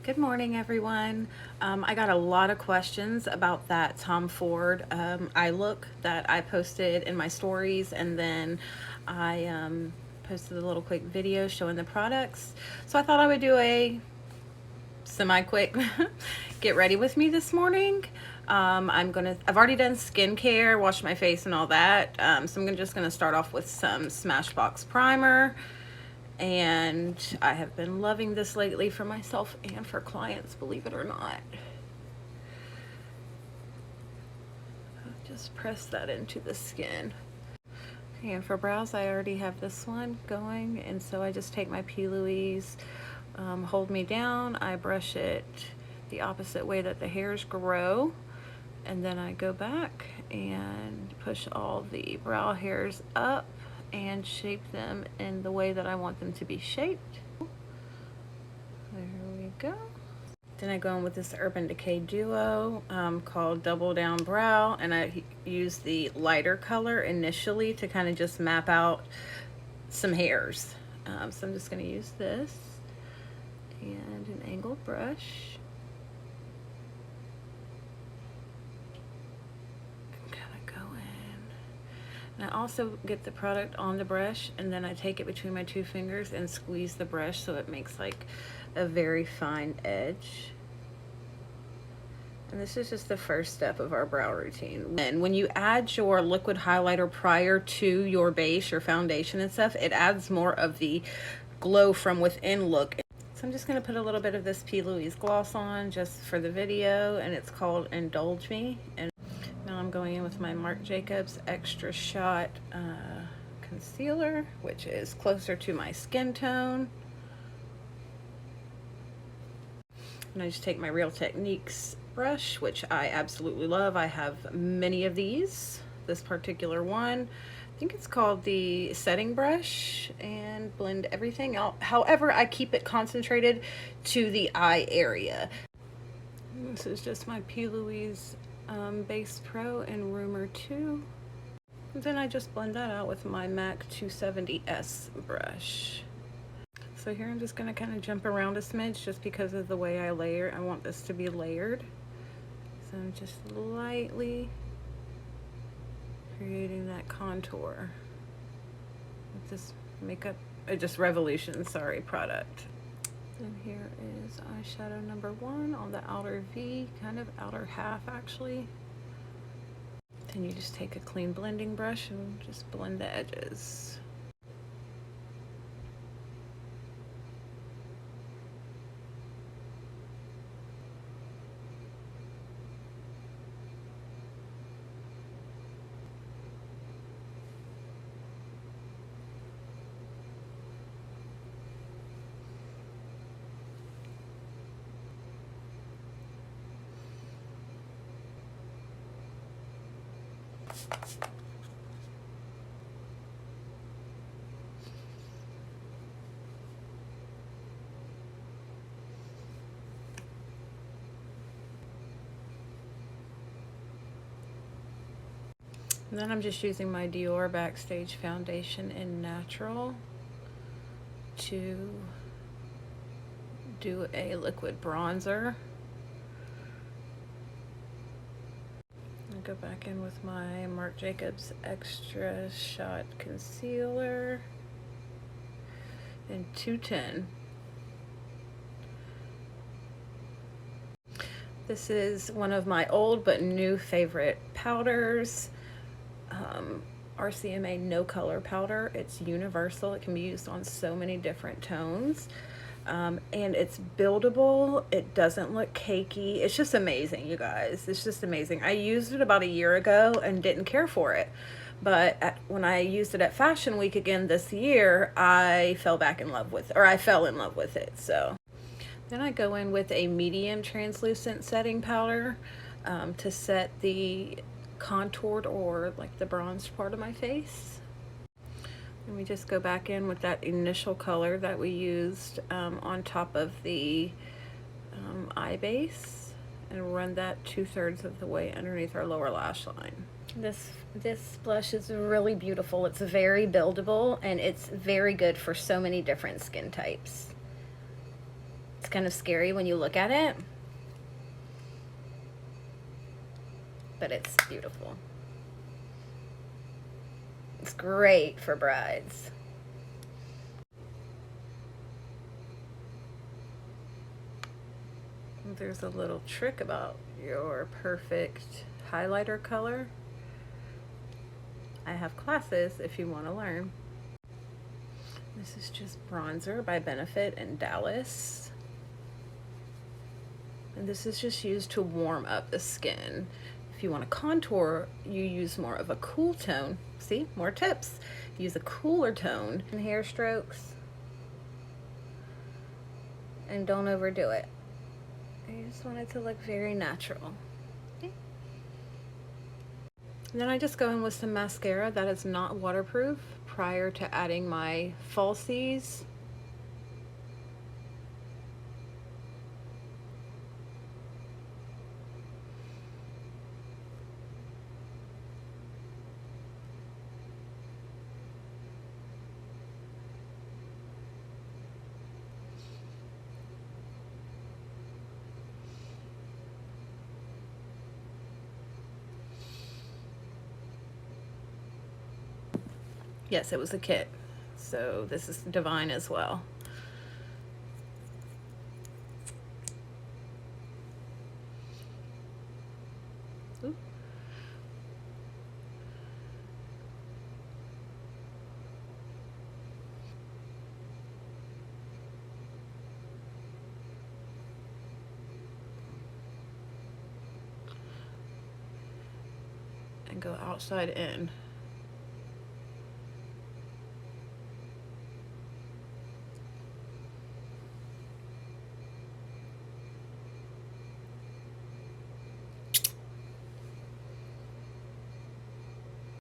Good morning, everyone. I got a lot of questions about that Tom Ford eye look that I posted in my stories, and then I posted a little quick video showing the products. So I thought I would do a semi-quick get ready with me this morning. I've already done skincare, washed my face and all that. So I'm just gonna start off with some Smashbox primer. And I have been loving this lately for myself and for clients, believe it or not. Just press that into the skin. Okay, and for brows, I already have this one going, and so I just take my P. Louise, hold me down, I brush it the opposite way that the hairs grow, and then I go back and push all the brow hairs up and shape them in the way that I want them to be shaped. There we go. Then I go in with this Urban Decay duo called Double Down Brow, and I use the lighter color initially to kind of just map out some hairs. So I'm just going to use this and an angled brush. And I also get the product on the brush, and then I take it between my two fingers and squeeze the brush so it makes like a very fine edge. And this is just the first step of our brow routine. And when you add your liquid highlighter prior to your base, your foundation and stuff, it adds more of the glow from within look. So I'm just going to put a little bit of this P. Louise gloss on just for the video, and it's called Indulge Me. And now I'm going in with my Marc Jacobs Extra Shot concealer, which is closer to my skin tone. And I just take my Real Techniques brush, which I absolutely love. I have many of these. This particular one, I think it's called the setting brush, and blend everything out. However, I keep it concentrated to the eye area. And this is just my P. Louise Base Pro and Rumor 2. And then I just blend that out with my MAC 270S brush. So here I'm just going to kind of jump around a smidge just because of the way I layer. I want this to be layered. So I'm just lightly creating that contour with this makeup, just Revolution, sorry, product. Then here is eyeshadow number 1 on the outer V, kind of outer half actually. Then you just take a clean blending brush and just blend the edges. And then I'm just using my Dior Backstage Foundation in Natural to do a liquid bronzer. I'll go back in with my Marc Jacobs Extra Shot Concealer in 210. This is one of my old but new favorite powders. RCMA No Color Powder. It's universal. It can be used on so many different tones. And it's buildable. It doesn't look cakey. It's just amazing, you guys. It's just amazing. I used it about a year ago and didn't care for it. But when I used it at Fashion Week again this year, I fell in love with it. So then I go in with a medium translucent setting powder to set the contoured or like the bronzed part of my face. And we just go back in with that initial color that we used on top of the eye base, and run that 2/3 of the way underneath our lower lash line. This blush is really beautiful. It's very buildable, and it's very good for so many different skin types. It's kind of scary when you look at it, but it's beautiful. It's great for brides. There's a little trick about your perfect highlighter color. I have classes if you want to learn. This is just bronzer by Benefit in Dallas. And this is just used to warm up the skin. If you want to contour, you use more of a cool tone. See, more tips. Use a cooler tone in hair strokes. And don't overdo it. I just want it to look very natural. Okay. And then I just go in with some mascara that is not waterproof prior to adding my falsies. Yes, it was a kit. So this is divine as well. Ooh. And go outside in.